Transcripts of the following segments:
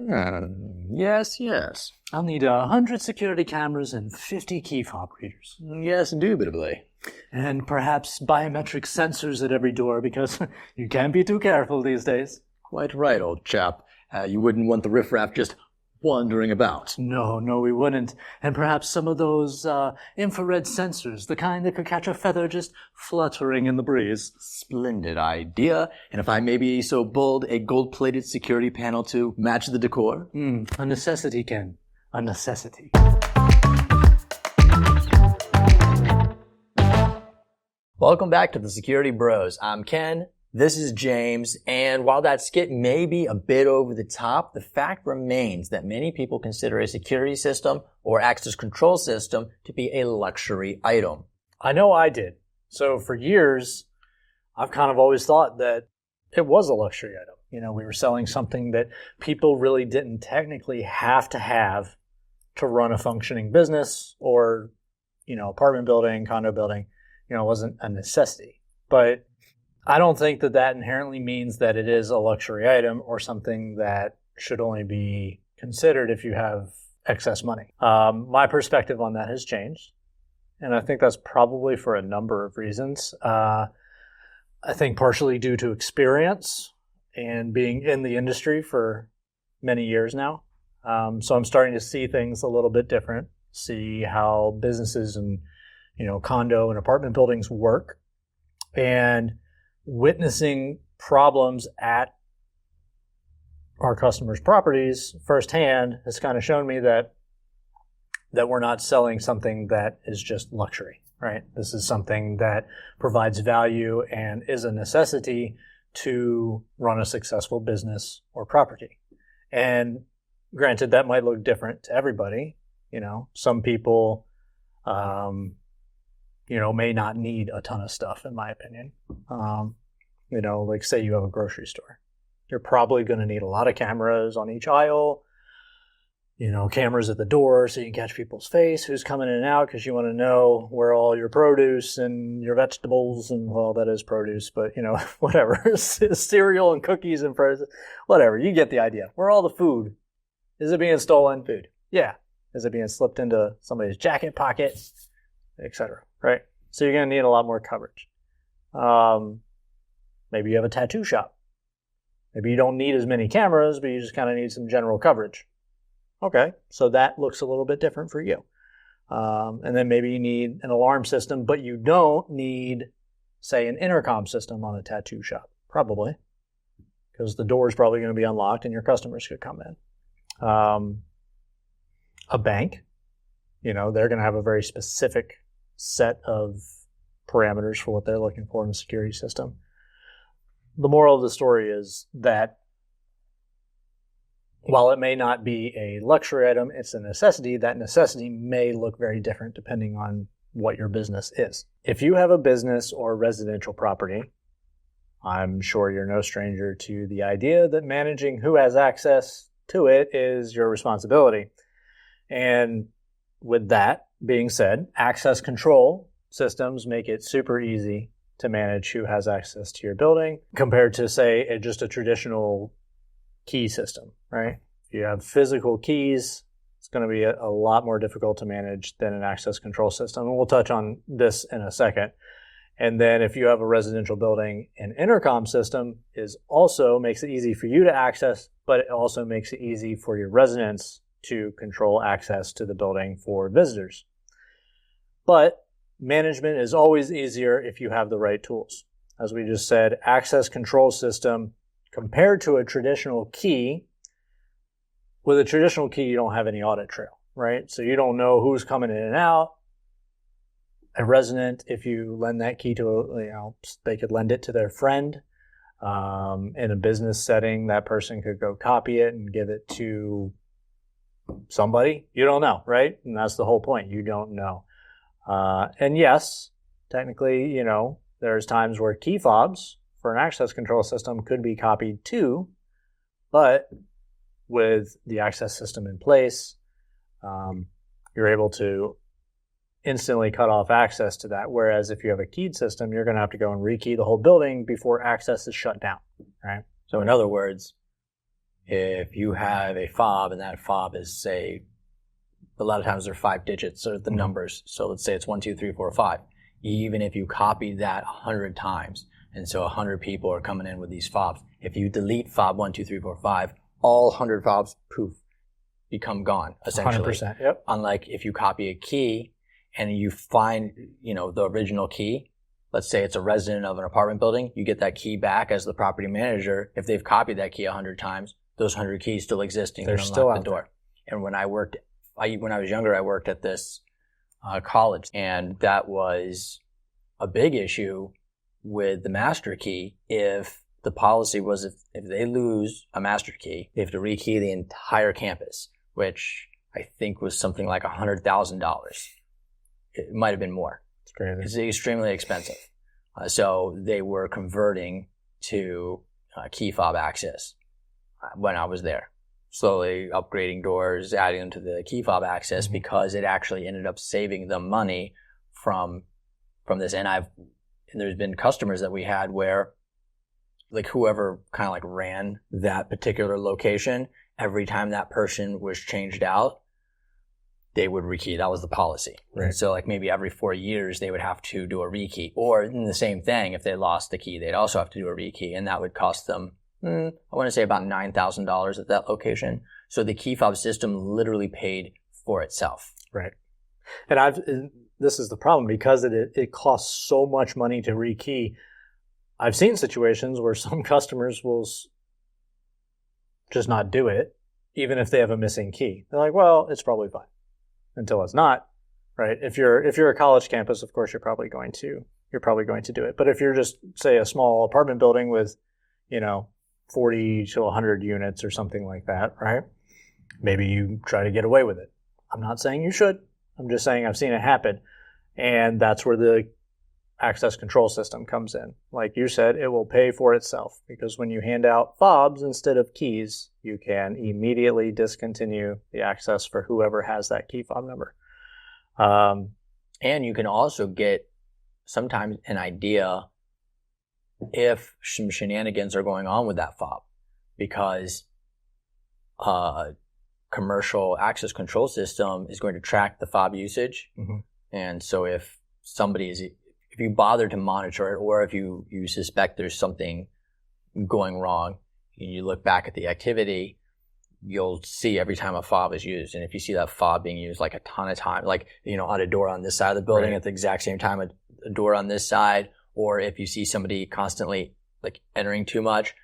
Yes, yes. I'll need 100 security cameras and 50 key fob readers. Yes, indubitably. And perhaps biometric sensors at every door, because you can't be too careful these days. Quite right, old chap. You wouldn't want the riffraff just wandering about. No, we wouldn't. And perhaps some of those infrared sensors, the kind that could catch a feather just fluttering in the breeze. Splendid idea. And if I may be so bold, a gold-plated security panel to match the decor? A necessity, Ken. A necessity. Welcome back to the Security Bros. I'm Ken. This is James, and while that skit may be a bit over the top, the fact remains that many people consider a security system or access control system to be a luxury item. I know I did. So for years, I've kind of always thought that it was a luxury item. You know, we were selling something that people really didn't technically have to run a functioning business or, apartment building, condo building. It wasn't a necessity. But I don't think that inherently means that it is a luxury item or something that should only be considered if you have excess money. My perspective on that has changed, and I think that's probably for a number of reasons. I think partially due to experience and being in the industry for many years now. So I'm starting to see things a little bit different, see how businesses and, condo and apartment buildings work, and witnessing problems at our customers' properties firsthand has kind of shown me that we're not selling something that is just luxury, right? This is something that provides value and is a necessity to run a successful business or property. And granted, that might look different to everybody. Some people, may not need a ton of stuff, in my opinion. Like say you have a grocery store. You're probably going to need a lot of cameras on each aisle, cameras at the door so you can catch people's face, who's coming in and out, because you want to know where all your produce and your vegetables and, well, that is produce, but, whatever, cereal and cookies and whatever, you get the idea. Where all the food? Is it being stolen? Food. Yeah. Is it being slipped into somebody's jacket pocket, etc.? Right? So you're going to need a lot more coverage. Maybe you have a tattoo shop. Maybe you don't need as many cameras, but you just kind of need some general coverage. Okay, so that looks a little bit different for you. And then maybe you need an alarm system, but you don't need, say, an intercom system on a tattoo shop. Probably. Because the door is probably going to be unlocked and your customers could come in. A bank, they're going to have a very specific set of parameters for what they're looking for in a security system. The moral of the story is that while it may not be a luxury item, it's a necessity. That necessity may look very different depending on what your business is. If you have a business or residential property, I'm sure you're no stranger to the idea that managing who has access to it is your responsibility. And with that being said, access control systems make it super easy to manage who has access to your building compared to, say, just a traditional key system, right? If you have physical keys, it's going to be a lot more difficult to manage than an access control system. And we'll touch on this in a second. And then if you have a residential building, an intercom system makes it easy for you to access, but it also makes it easy for your residents to control access to the building for visitors. But management is always easier if you have the right tools. As we just said, access control system compared to a traditional key, with a traditional key, you don't have any audit trail, right? So you don't know who's coming in and out. A resident, if you lend that key to, they could lend it to their friend. In a business setting, that person could go copy it and give it to somebody. You don't know, right? And that's the whole point. You don't know. And yes, technically, there's times where key fobs for an access control system could be copied too, but with the access system in place, you're able to instantly cut off access to that. Whereas if you have a keyed system, you're going to have to go and rekey the whole building before access is shut down, right? So in other words, if you have a fob and that fob is, say, a lot of times they're 5 digits or the numbers. So let's say it's 1, 2, 3, 4, 5. Even if you copy that 100 times, and so 100 people are coming in with these fobs, if you delete fob 1, 2, 3, 4, 5, all 100 fobs, poof, become gone, essentially. 100%, yep. Unlike if you copy a key and you find, the original key, let's say it's a resident of an apartment building, you get that key back as the property manager. If they've copied that key 100 times, those 100 keys still exist and you can unlock the door. And when I was younger, I worked at this college, and that was a big issue with the master key. If the policy was if they lose a master key, they have to rekey the entire campus, which I think was something like $100,000. It might have been more. It's crazy. It's extremely expensive. So they were converting to key fob access when I was there. Slowly upgrading doors, adding them to the key fob access, because it actually ended up saving them money from this. And there's been customers that we had where, like, whoever kind of like ran that particular location, every time that person was changed out, they would rekey. That was the policy. Right. So like maybe every 4 years they would have to do a rekey, or in the same thing, if they lost the key, they'd also have to do a rekey, and that would cost them, I want to say about $9,000 at that location. So the key fob system literally paid for itself. Right. And this is the problem, because it costs so much money to rekey. I've seen situations where some customers will just not do it, even if they have a missing key. They're like, well, it's probably fine, until it's not, right? If you're a college campus, of course, you're probably going to do it. But if you're just, say, a small apartment building with, 40 to 100 units or something like that, right? Maybe you try to get away with it. I'm not saying you should. I'm just saying I've seen it happen. And that's where the access control system comes in. Like you said, it will pay for itself, because when you hand out fobs instead of keys, you can immediately discontinue the access for whoever has that key fob number. And you can also get sometimes an idea if some shenanigans are going on with that fob, because commercial access control system is going to track the fob usage. And so if you bother to monitor it, or if you suspect there's something going wrong, and you look back at the activity, you'll see every time a fob is used. And if you see that fob being used like a ton of time, like, on a door on this side of the building at the exact same time, a door on this side, or if you see somebody constantly like entering too much,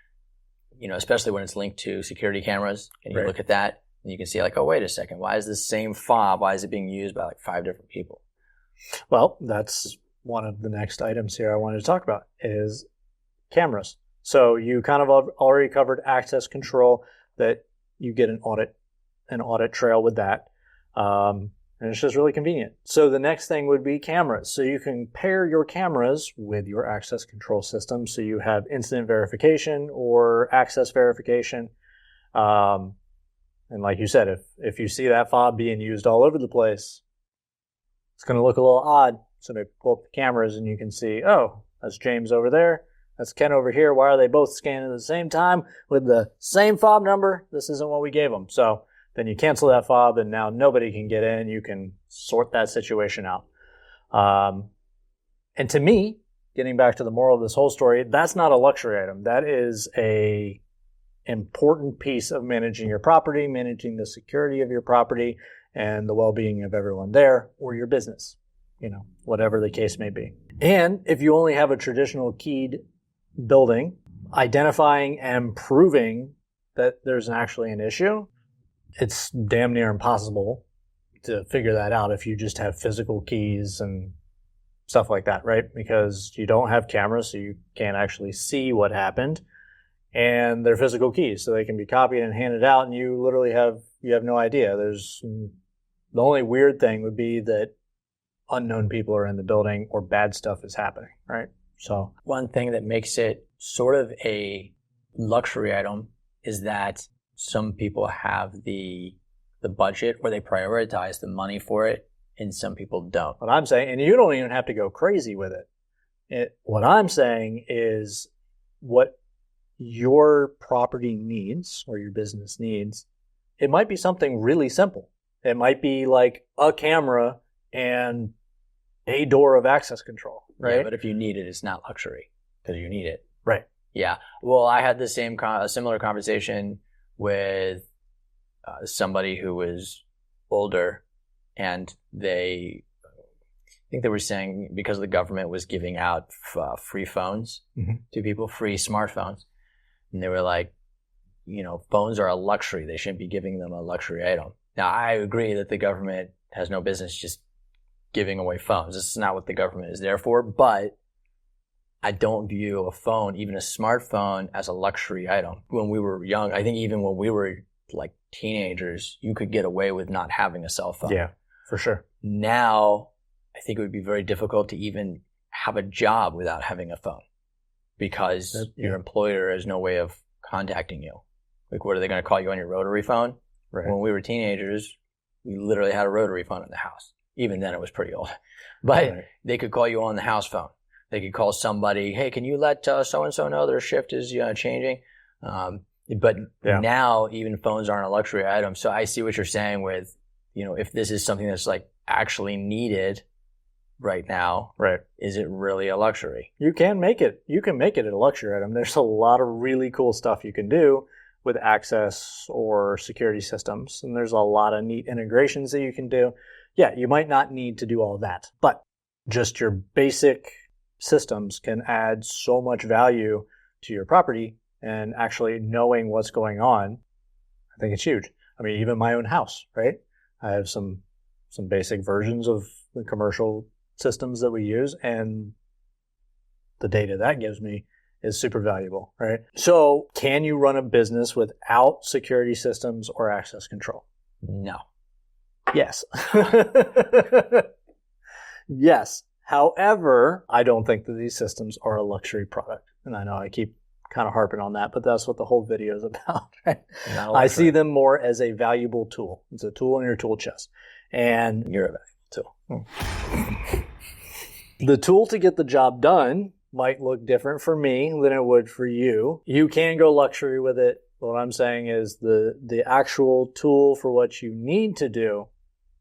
especially when it's linked to security cameras, and you look at that and you can see like, oh, wait a second, why is this same fob, why is it being used by like 5 different people? Well, that's one of the next items here I wanted to talk about is cameras. So you kind of already covered access control, that you get an audit trail with that. And it's just really convenient. So the next thing would be cameras. So you can pair your cameras with your access control system. So you have incident verification or access verification. And like you said, if you see that fob being used all over the place, it's going to look a little odd. So they pull up the cameras and you can see, oh, that's James over there. That's Ken over here. Why are they both scanning at the same time with the same fob number? This isn't what we gave them. So then you cancel that fob, and now nobody can get in. You can sort that situation out. And to me, getting back to the moral of this whole story, that's not a luxury item. That is a important piece of managing your property, managing the security of your property, and the well-being of everyone there, or your business, whatever the case may be. And if you only have a traditional keyed building, identifying and proving that there's actually an issue, it's damn near impossible to figure that out if you just have physical keys and stuff like that, right? Because you don't have cameras, so you can't actually see what happened. And they're physical keys, so they can be copied and handed out, and you literally have no idea. The only weird thing would be that unknown people are in the building or bad stuff is happening, right? So one thing that makes it sort of a luxury item is that some people have the budget, or they prioritize the money for it, and some people don't. What I'm saying, and you don't even have to go crazy with it. What I'm saying is what your property needs or your business needs, it might be something really simple. It might be like a camera and a door of access control, right? Yeah, but if you need it, it's not luxury because you need it. Right. Yeah. Well, I had the a similar conversation with somebody who was older, and I think they were saying because the government was giving out free phones to people, free smartphones, and they were like, phones are a luxury. They shouldn't be giving them a luxury item. Now, I agree that the government has no business just giving away phones. This is not what the government is there for, but I don't view a phone, even a smartphone, as a luxury item. When we were young, I think even when we were like teenagers, you could get away with not having a cell phone. Yeah, for sure. Now, I think it would be very difficult to even have a job without having a phone because your employer has no way of contacting you. Like, what are they going to call you on your rotary phone? Right. When we were teenagers, we literally had a rotary phone in the house. Even then, it was pretty old. But they could call you on the house phone. They could call somebody, hey, can you let so-and-so know their shift is changing? But now, even phones aren't a luxury item. So I see what you're saying with, if this is something that's like actually needed right now, right? Is it really a luxury? You can make it a luxury item. There's a lot of really cool stuff you can do with access or security systems. And there's a lot of neat integrations that you can do. Yeah, you might not need to do all that, but just your basic systems can add so much value to your property, and actually knowing what's going on, I think it's huge. I mean, even my own house, right? I have some basic versions of the commercial systems that we use, and the data that gives me is super valuable, right? So can you run a business without security systems or access control? No. Yes. Yes. However, I don't think that these systems are a luxury product. And I know I keep kind of harping on that, but that's what the whole video is about, right? I see them more as a valuable tool. It's a tool in your tool chest. And you're a valuable tool. The tool to get the job done might look different for me than it would for you. You can go luxury with it. What I'm saying is the actual tool for what you need to do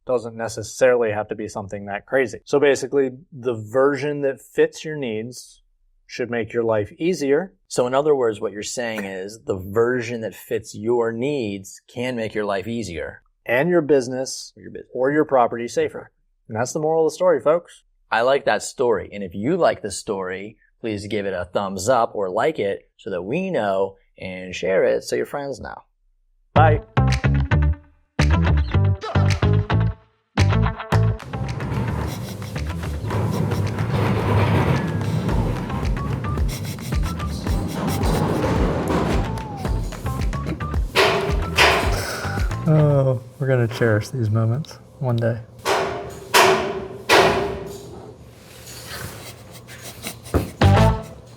doesn't necessarily have to be something that crazy. So basically, the version that fits your needs should make your life easier. So in other words, what you're saying is the version that fits your needs can make your life easier. And your business or your property safer. And that's the moral of the story, folks. I like that story. And if you like the story, please give it a thumbs up or like it so that we know, and share it so your friends know. Bye. Oh, we're going to cherish these moments one day.